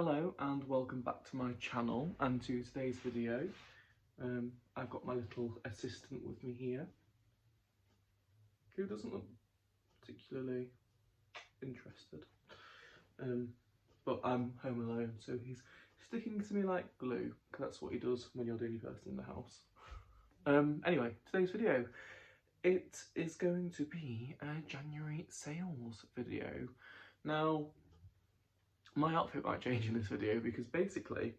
Hello and welcome back to my channel and to today's video. I've got my little assistant with me here who doesn't look particularly interested, but I'm home alone, so he's sticking to me like glue because that's what he does when you're the only person in the house. Anyway, today's video, it is going to be a January sales video. Now, my outfit might change in this video because basically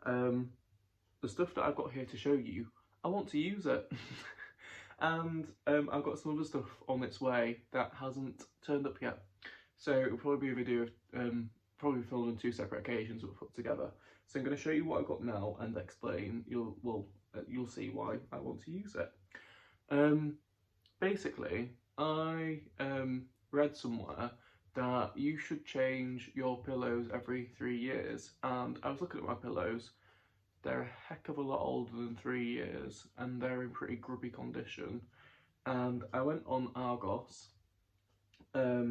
the stuff that I've got here to show you, I want to use it. And I've got some other stuff on its way that hasn't turned up yet. So it'll probably be a video of probably filmed on two separate occasions but put together. So I'm going to show you what I've got now and explain. You'll see why I want to use it. Basically, I read somewhere that you should change your pillows every 3 years, and I was looking at my pillows. They're a heck of a lot older than 3 years and they're in pretty grubby condition, and I went on Argos. I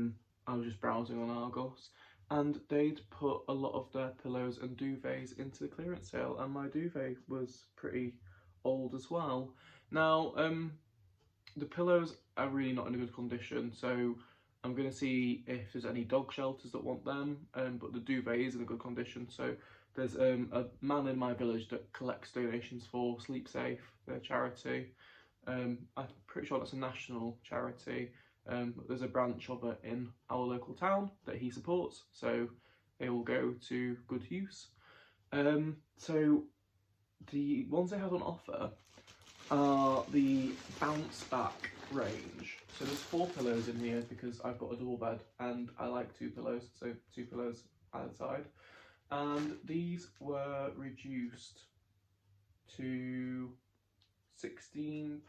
was just browsing on Argos and they'd put a lot of their pillows and duvets into the clearance sale, and my duvet was pretty old as well. Now the pillows are really not in a good condition, so I'm going to see if there's any dog shelters that want them, but the duvet is in a good condition. So there's a man in my village that collects donations for Sleep Safe, their charity. I'm pretty sure that's a national charity, but there's a branch of it in our local town that he supports, so they will go to good use. So the ones they had on offer are the bounce back range. So there's 4 pillows in here because I've got a double bed and I like 2 pillows, so 2 pillows either side. And these were reduced to £16.67,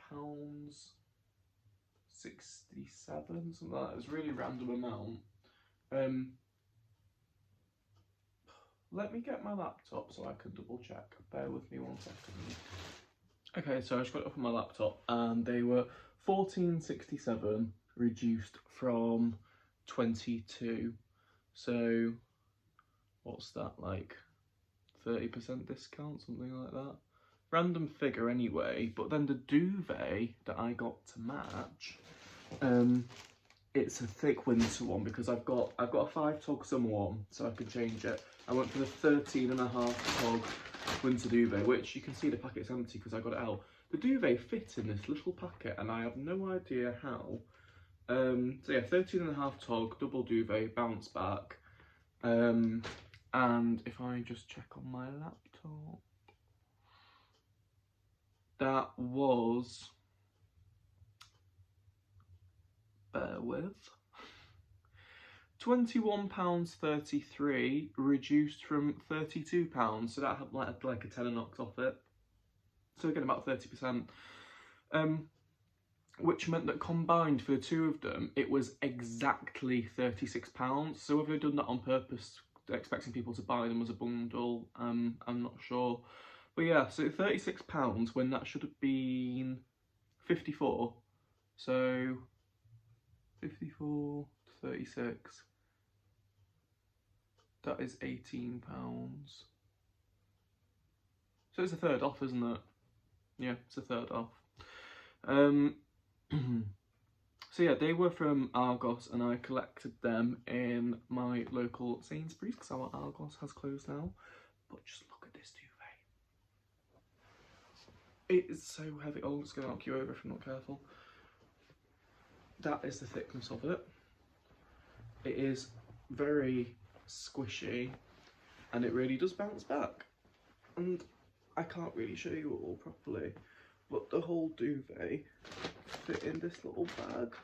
something like that. It was a really random amount. Let me get my laptop so I can double check. Bear with me 1 second. Okay, so I just got it up on my laptop and they were £14.67 reduced from 22. So what's that, like 30% discount, something like that? Random figure anyway. But then the duvet that I got to match, it's a thick winter one because I've got a 5 tog summer one, so I can change it. I went for the 13.5 tog winter duvet, which you can see the packet's empty because I got it out. The duvet fits in this little packet and I have no idea how. So yeah, 13.5 tog, double duvet, bounce back. And if I just check on my laptop, that was, bear with, £21.33 reduced from £32, so that had like a tenner knocked off it. So again, about 30%, which meant that combined for the 2 of them, it was exactly £36. So whether they'd done that on purpose, expecting people to buy them as a bundle, I'm not sure. But yeah, so £36 when that should have been 54. So 54 to 36. That is £18. So it's a third off, isn't it? Yeah, it's a third off. So yeah, they were from Argos and I collected them in my local Sainsbury's because our Argos has closed now. But just look at this duvet. It is so heavy. Oh, it's going to knock you over if I'm not careful. That is the thickness of it. It is very squishy and it really does bounce back. And I can't really show you it all properly, but the whole duvet fit in this little bag.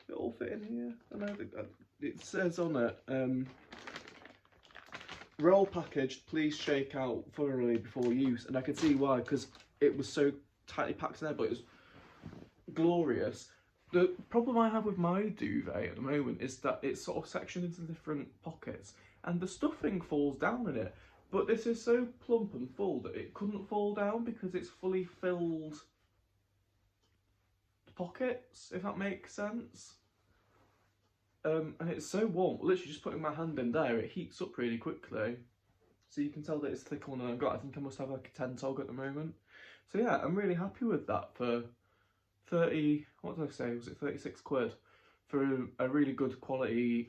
It all fit in here, and I think that it says on it, roll packaged, please shake out thoroughly before use, and I can see why, because it was so tightly packed in there, but it was glorious. The problem I have with my duvet at the moment is that it's sort of sectioned into different pockets and the stuffing falls down in it. But this is so plump and full that it couldn't fall down because it's fully filled pockets, if that makes sense. and it's so warm. Literally just putting my hand in there, it heats up really quickly. So you can tell that it's the thicker one than I've got. I think I must have like a 10 tog at the moment. So yeah, I'm really happy with that for 30, what did I say, was it 36 quid? For a really good quality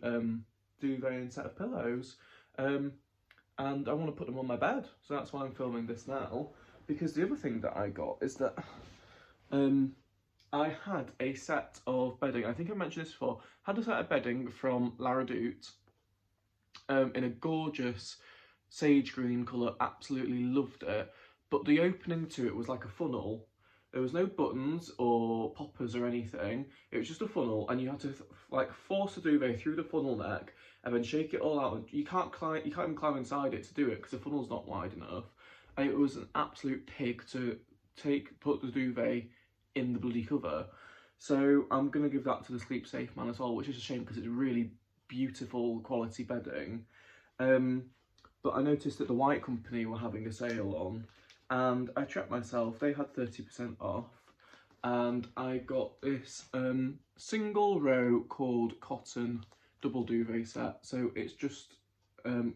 duvet and set of pillows. And I want to put them on my bed. So that's why I'm filming this now. Because the other thing that I got is that I had a set of bedding. I think I mentioned this before. Had a set of bedding from La Redoute in a gorgeous sage green colour. Absolutely loved it. But the opening to it was like a funnel. There was no buttons or poppers or anything. It was just a funnel, and you had to like force the duvet through the funnel neck and then shake it all out. And you can't even climb inside it to do it because the funnel's not wide enough. And it was an absolute pig to put the duvet in the bloody cover. So I'm gonna give that to the Sleep Safe man as well, which is a shame because it's really beautiful quality bedding. But I noticed that the White Company were having a sale on, and I treated myself. They had 30% off, and I got this single row called cotton double duvet set. So it's just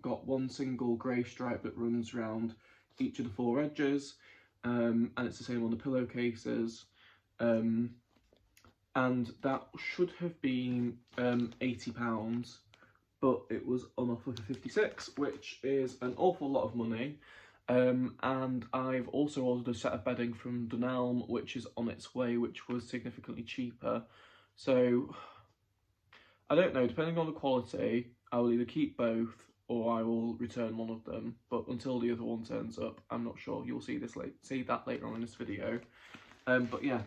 got one single grey stripe that runs around each of the 4 edges, and it's the same on the pillowcases. And that should have been £80, but it was on offer for 56, which is an awful lot of money. And I've also ordered a set of bedding from Dunelm, which is on its way, which was significantly cheaper. So I don't know, depending on the quality, I will either keep both or I will return one of them. But until the other one turns up, I'm not sure. You'll see that later on in this video. But yeah,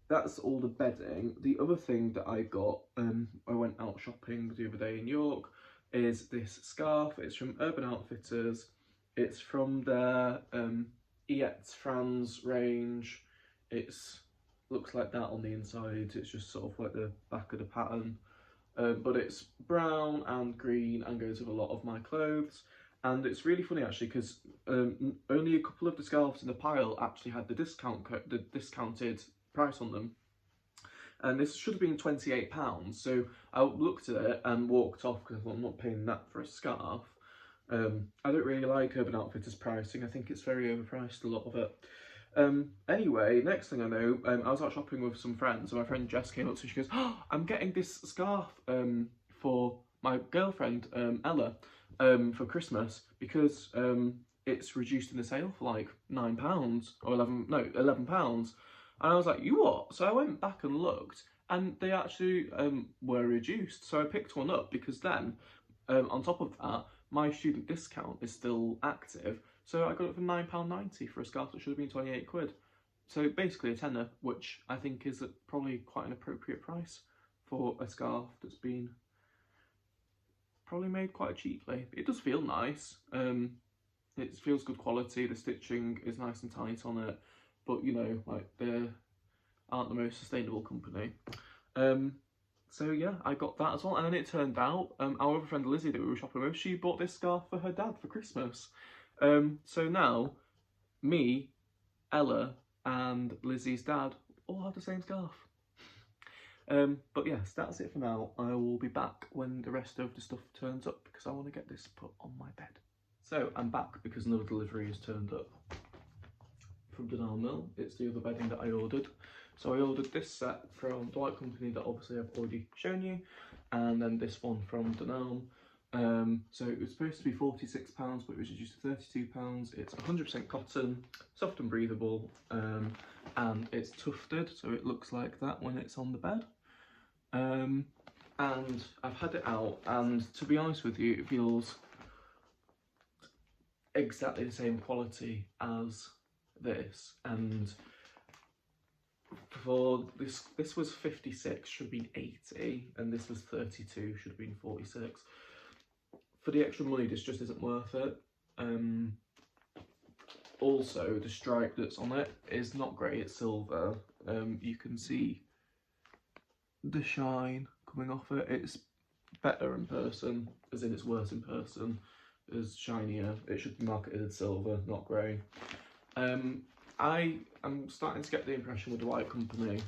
that's all the bedding. The other thing that I got, I went out shopping the other day in York, is this scarf. It's from Urban Outfitters. It's from their Iets France range. It's looks like that on the inside. It's just sort of like the back of the pattern. But it's brown and green and goes with a lot of my clothes. And it's really funny actually because only a couple of the scarves in the pile actually had the discounted price on them. And this should have been £28. So I looked at it and walked off because I thought I'm not paying that for a scarf. I don't really like Urban Outfitters pricing. I think it's very overpriced, a lot of it. Anyway, next thing I know, I was out shopping with some friends, and my friend Jess came up to me. She goes, "Oh, I'm getting this scarf for my girlfriend Ella for Christmas because it's reduced in the sale for like £9 or £11. And I was like, you what? So I went back and looked, and they actually were reduced. So I picked one up because then, on top of that, my student discount is still active. So I got it for £9.90 for a scarf that should have been 28 quid. So basically a tenner, which I think is probably quite an appropriate price for a scarf that's been probably made quite cheaply. It does feel nice. It feels good quality. The stitching is nice and tight on it. But, you know, like, they aren't the most sustainable company. So, yeah, I got that as well. And then it turned out, our other friend Lizzie that we were shopping with, she bought this scarf for her dad for Christmas. So now, me, Ella, and Lizzie's dad all have the same scarf. But yes, that's it for now. I will be back when the rest of the stuff turns up because I want to get this put on my bed. So, I'm back because another delivery has turned up from Dunelm. It's the other bedding that I ordered. So I ordered this set from the White Company that obviously I've already shown you, and then this one from Dunelm. So it was supposed to be £46, but it was reduced to £32. It's 100% cotton, soft and breathable, and it's tufted, so it looks like that when it's on the bed. And I've had it out, and to be honest with you, it feels exactly the same quality as this. And for this was 56, should have been 80, and this was 32, should have been 46. For the extra money, this just isn't worth it. Also, the stripe that's on it is not grey, it's silver. You can see the shine coming off it. It's better in person, as in it's worse in person. It's shinier. It should be marketed as silver, not grey. I am starting to get the impression with the White Company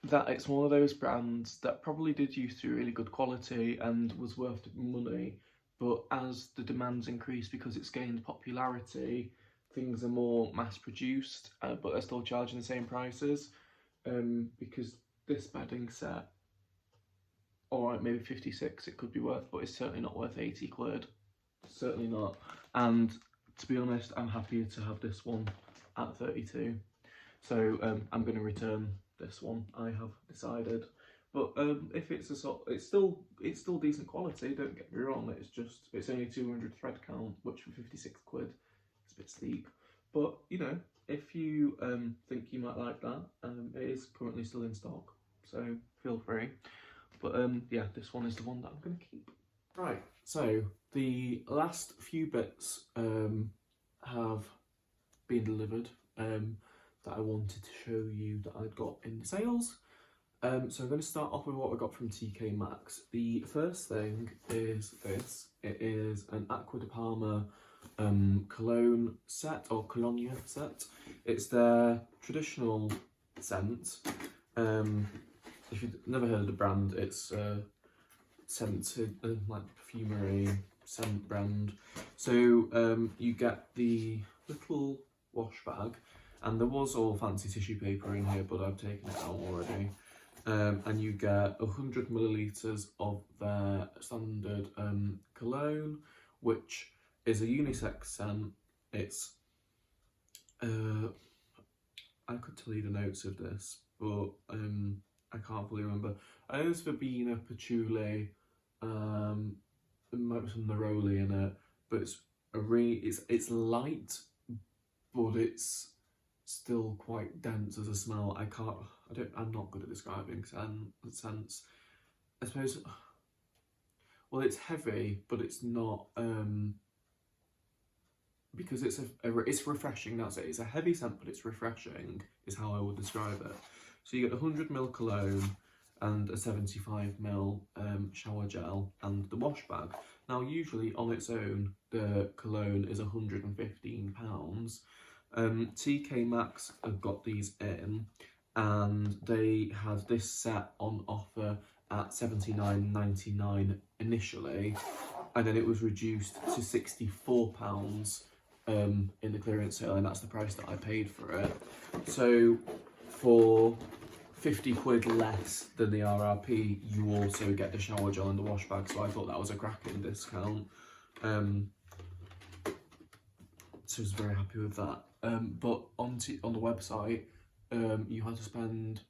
that it's one of those brands that probably did used to be really good quality and was worth money, but as the demands increase because it's gained popularity, things are more mass produced, but they're still charging the same prices. Because this bedding set, alright, maybe 56 it could be worth, but it's certainly not worth 80 quid. Certainly not. And to be honest, I'm happier to have this one at 32. So I'm going to return this one, I have decided. But if it's it's still decent quality, don't get me wrong. It's only 200 thread count, which for 56 quid is a bit steep. But you know, if you think you might like that, it is currently still in stock, so feel free. But yeah, this one is the one that I'm going to keep. Right, so the last few bits have been delivered that I wanted to show you that I'd got in the sales. So I'm going to start off with what I got from TK Maxx. The first thing is this. It is an Acqua de Parma cologne set, or cologne set. It's their traditional scent. If you've never heard of the brand, it's scented like perfumery scent brand. So you get the little wash bag, and there was all fancy tissue paper in here, but I've taken it out already. And you get 100 millilitres of their standard cologne, which is a unisex scent. It's I could tell you the notes of this, but I can't fully remember. I know it's verbena, patchouli, there might be some neroli in it, but it's light, but it's still quite dense as a smell. I'm not good at describing scents. I suppose, well, it's heavy, but it's not, because it's refreshing, that's it. It's a heavy scent, but it's refreshing, is how I would describe it. So you get 100ml cologne and a 75ml shower gel and the wash bag. Now, usually on its own, the cologne is £115. TK Maxx have got these in, and they had this set on offer at £79.99 initially, and then it was reduced to £64 in the clearance sale, and that's the price that I paid for it. So for 50 quid less than the RRP, you also get the shower gel and the wash bag, so I thought that was a cracking discount. So I was very happy with that. But on the website, you had to spend,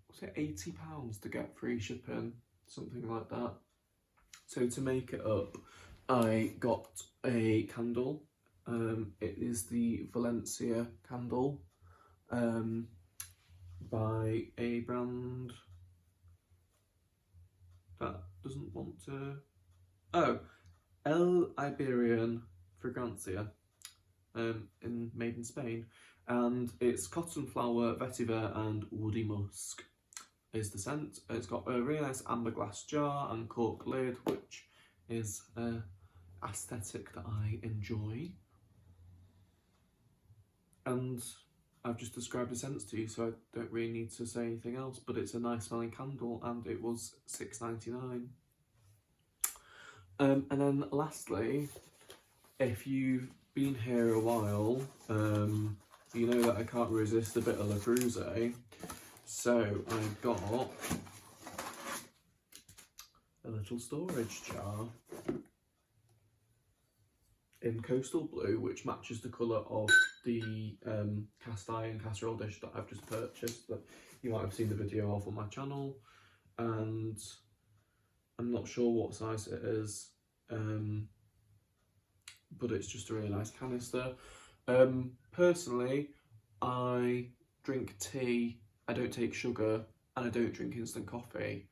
was it £80 to get free shipping, something like that. So to make it up, I got a candle. It is the Valencia candle by a brand that doesn't want to... Oh, El Iberian Fragancia, made in Spain, and it's cotton flower, vetiver and woody musk is the scent. It's got a really nice amber glass jar and cork lid, which is aesthetic that I enjoy. And I've just described the scents to you, so I don't really need to say anything else, but it's a nice smelling candle, and it was £6.99. And then lastly, if you've been here a while, you know that I can't resist a bit of the Creuset. So I got a little storage jar in coastal blue, which matches the colour of the cast iron casserole dish that I've just purchased, that you might have seen the video of on my channel. And I'm not sure what size it is, but it's just a really nice canister. Personally, I drink tea, I don't take sugar, and I don't drink instant coffee.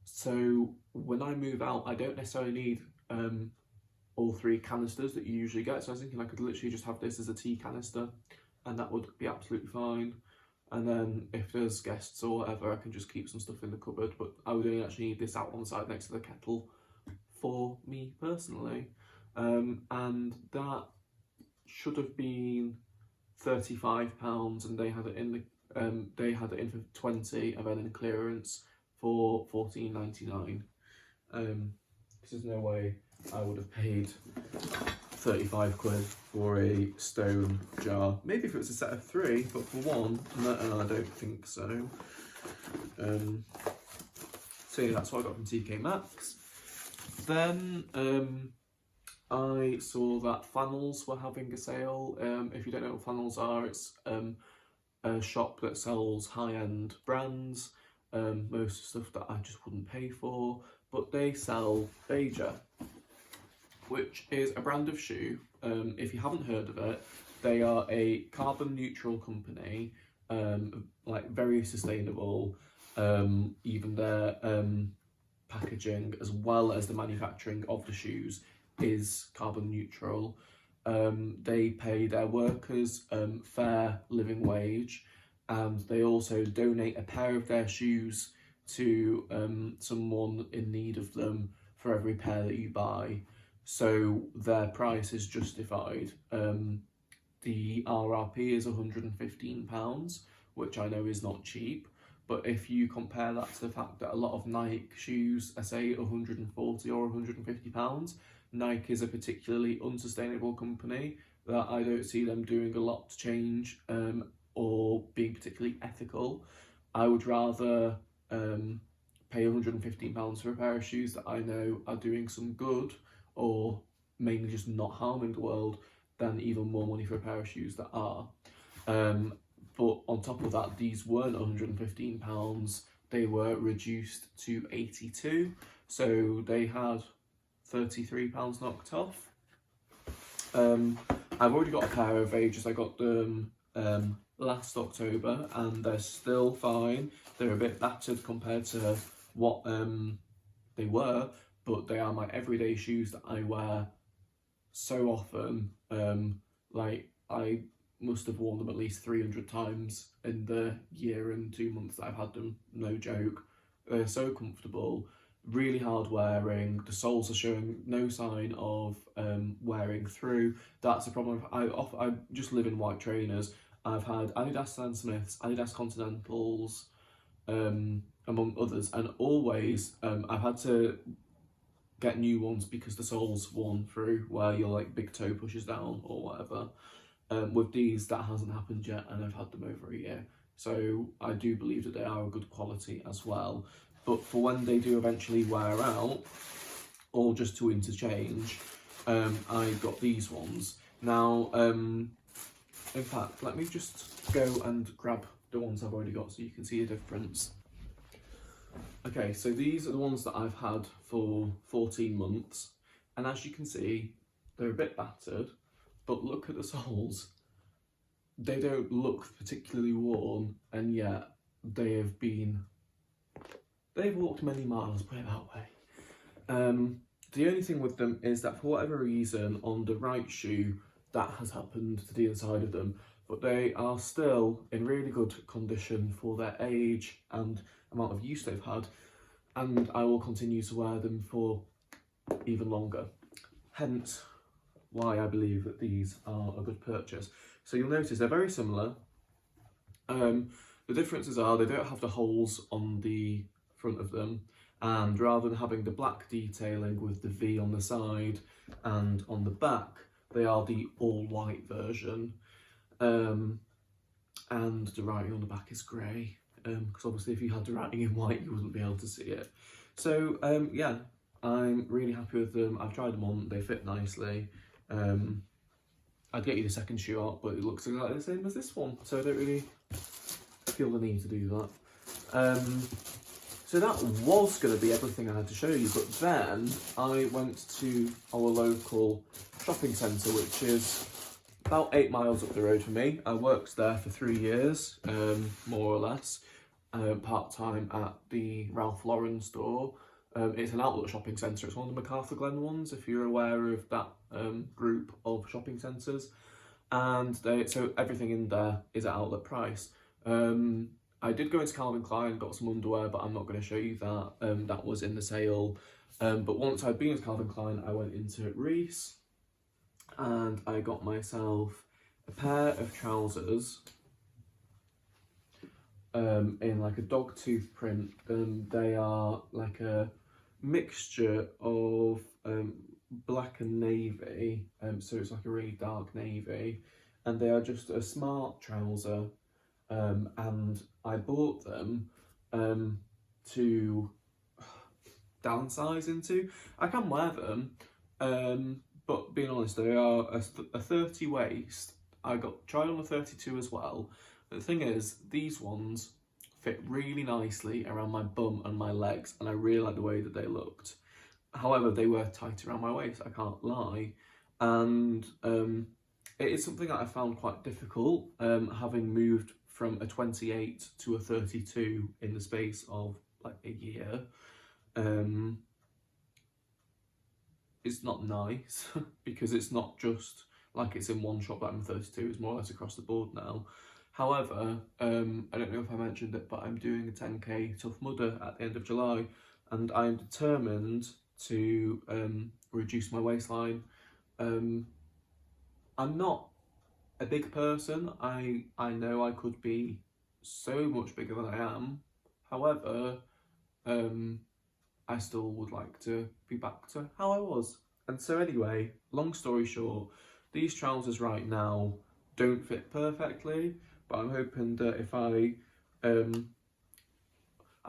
So when I move out, I don't necessarily need all three canisters that you usually get. So I was thinking I could literally just have this as a tea canister, and that would be absolutely fine. And then if there's guests or whatever, I can just keep some stuff in the cupboard, but I would only actually need this out on the side next to the kettle for me personally. And that should have been £35, and they had it in They had it in for 20 and then in clearance for 14.99. There's no way I would have paid 35 quid for a stone jar. Maybe if it was a set of 3, but for one, no, I don't think so. So yeah, that's what I got from TK Maxx. Then I saw that flannels were having a sale. If you don't know what flannels are, it's a shop that sells high-end brands, most stuff that I just wouldn't pay for, but they sell Veja, which is a brand of shoe. If you haven't heard of it, they are a carbon neutral company, like very sustainable. Even their packaging as well as the manufacturing of the shoes is carbon neutral. They pay their workers fair living wage, and they also donate a pair of their shoes to someone in need of them for every pair that you buy. So their price is justified. The RRP is £115, which I know is not cheap, but if you compare that to the fact that a lot of Nike shoes are say £140 or £150, Nike is a particularly unsustainable company that I don't see them doing a lot to change or being particularly ethical. I would rather pay £115 for a pair of shoes that I know are doing some good or mainly just not harming the world than even more money for a pair of shoes that are. But on top of that, these weren't £115, they were reduced to 82, so they had £33 knocked off. I've already got a pair of Vejas. I got them last October and they're still fine. They're a bit battered compared to what they were, but they are my everyday shoes that I wear so often. Like, I must have worn them at least 300 times in the year and 2 months that I've had them, no joke. They're so comfortable, really hard wearing, the soles are showing no sign of wearing through. That's a problem. I just live in white trainers. I've had Adidas Stan Smiths, Adidas Continentals, among others, and always I've had to get new ones because the sole's worn through where your like big toe pushes down or whatever. With these, that hasn't happened yet, and I've had them over a year, so I do believe that they are a good quality as well. But for when they do eventually wear out, or just to interchange, I got these ones. Now, in fact, let me just go and grab the ones I've already got so you can see the difference. Okay, so these are the ones that I've had for 14 months, and as you can see, they're a bit battered, but look at the soles. They don't look particularly worn, and yet they've walked many miles, put it that way. The only thing with them is that for whatever reason, on the right shoe, that has happened to the inside of them, but they are still in really good condition for their age and amount of use they've had, and I will continue to wear them for even longer. Hence why I believe that these are a good purchase. So you'll notice they're very similar. The differences are they don't have the holes on the front of them, and rather than having the black detailing with the V on the side and on the back, they are the all white version. And the writing on the back is grey, because obviously if you had the writing in white you wouldn't be able to see it. So yeah, I'm really happy with them. I've tried them on, they fit nicely. I'd get you the second shoe out, but it looks exactly the same as this one, so I don't really feel the need to do that. So that was going to be everything I had to show you, but then I went to our local shopping centre, which is about 8 miles up the road from me. I worked there for 3 years, more or less, part-time at the Ralph Lauren store. It's an outlet shopping centre. It's one of the MacArthur Glen ones, if you're aware of that group of shopping centres. And so everything in there is at outlet price. I did go into Calvin Klein, got some underwear, but I'm not going to show you that. That was in the sale. But once I'd been to Calvin Klein, I went into Reiss and I got myself a pair of trousers. in like a dog tooth print. They are like a mixture of black and navy, so it's like a really dark navy, and they are just a smart trouser, and I bought them to downsize into. I can wear them, but being honest, they are a 30 waist. I got tried on a 32 as well. But the thing is, these ones fit really nicely around my bum and my legs, and I really like the way that they looked. However, they were tight around my waist, I can't lie. And it is something that I found quite difficult, having moved from a 28 to a 32 in the space of like a year. It's not nice because it's not just like it's in one shop that I'm 32, it's more or less across the board now. However, I don't know if I mentioned it, but I'm doing a 10k Tough Mudder at the end of July, and I'm determined to reduce my waistline. I'm not a big person. I know I could be so much bigger than I am. However, I still would like to be back to how I was. And so anyway, long story short, these trousers right now don't fit perfectly, but I'm hoping that if I'm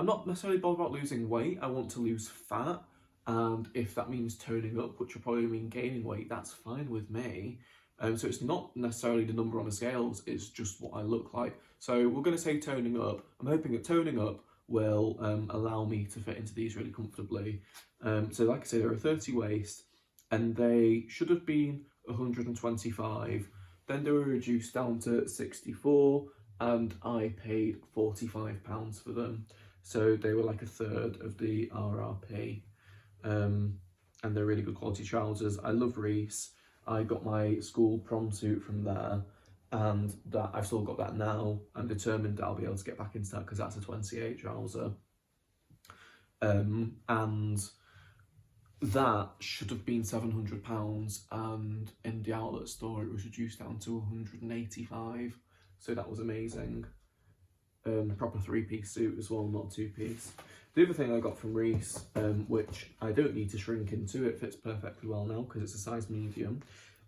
not necessarily bothered about losing weight, I want to lose fat, and if that means toning up, which will probably mean gaining weight, that's fine with me. So it's not necessarily the number on the scales, it's just what I look like. So we're going to say toning up. I'm hoping that toning up will allow me to fit into these really comfortably. So like I say, they're a 30 waist, and they should have been 125. Then they were reduced down to 64, and I paid £45 for them. So they were like a third of the RRP. And they're really good quality trousers. I love Reiss. I got my school prom suit from there, and that I've still got that now. I'm determined that I'll be able to get back into that because that's a 28 trouser. And that should have been £700, and in the outlet store it was reduced down to 185. So that was amazing. Proper 3-piece suit as well, not 2-piece. The other thing I got from Reiss, which I don't need to shrink into, it fits perfectly well now because it's a size medium,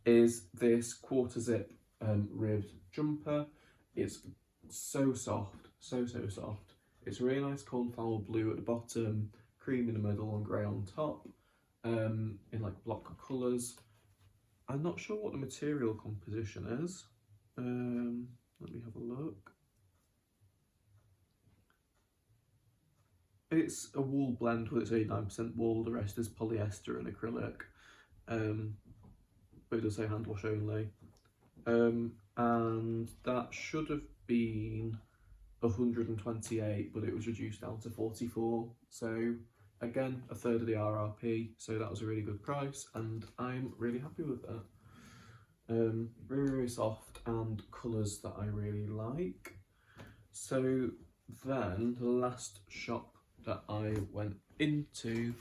is this quarter zip ribbed jumper. It's so soft, so soft. It's a really nice cornflower blue at the bottom, cream in the middle and grey on top, in like block colours. I'm not sure what the material composition is. Let me have a look. It's a wool blend with 89% wool, the rest is polyester and acrylic, but it does say hand wash only. And that should have been 128, but it was reduced down to 44. So again, a third of the RRP, so that was a really good price, and I'm really happy with that. Very soft and colours that I really like. So then the last shop that I went into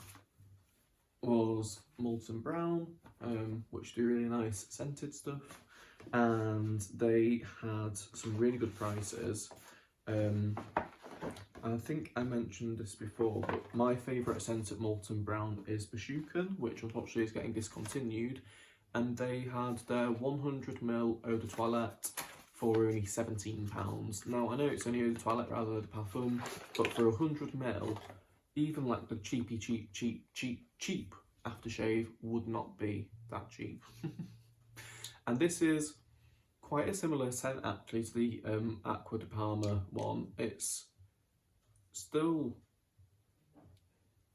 was Molten Brown, which do really nice scented stuff, and they had some really good prices. I think I mentioned this before, but my favourite scent at Molten Brown is Bashukan, which unfortunately is getting discontinued, and they had their 100ml eau de toilette for only £17. Now I know it's only eau de toilette rather than the parfum, but for 100ml, even like the cheap aftershave would not be that cheap. And this is quite a similar scent actually to the Acqua de Parma one. It's still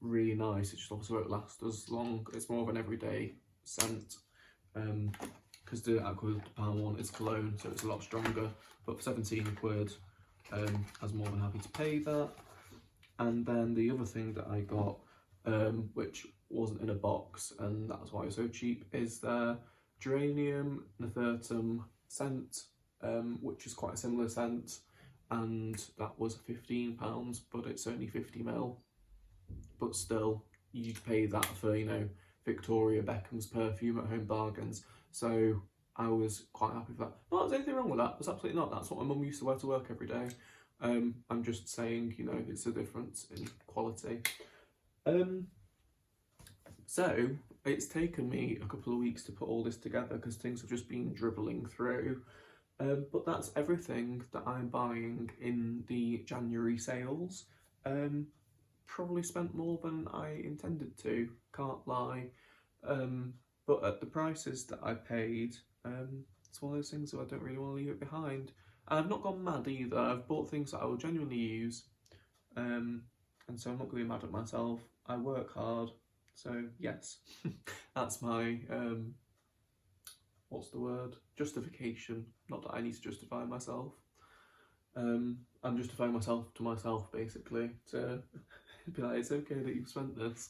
really nice, it's just obviously won't last as long. It's more of an everyday scent, because the Acqua de Parma one is cologne, so it's a lot stronger, but for 17 quid, I was more than happy to pay that. And then the other thing that I got, which wasn't in a box, and that's why it's so cheap, is their Geranium Nefertum scent, which is quite a similar scent, and that was £15, but it's only 50ml. But still, you'd pay that for, you know, Victoria Beckham's perfume at Home Bargains. So I was quite happy with that. Not there's anything wrong with that. There's absolutely not. That's what my mum used to wear to work every day. I'm just saying, you know, it's a difference in quality. So it's taken me a couple of weeks to put all this together because things have just been dribbling through. But that's everything that I'm buying in the January sales. Probably spent more than I intended to, can't lie. But at the prices that I paid, it's one of those things that I don't really want to leave it behind. And I've not gone mad either. I've bought things that I will genuinely use, and so I'm not going to be mad at myself. I work hard, so yes, that's my what's the word? Justification. Not that I need to justify myself. I'm justifying myself to myself, basically, to be like, it's okay that you've spent this.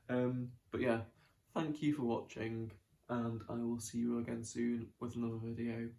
But yeah, thank you for watching, and I will see you again soon with another video.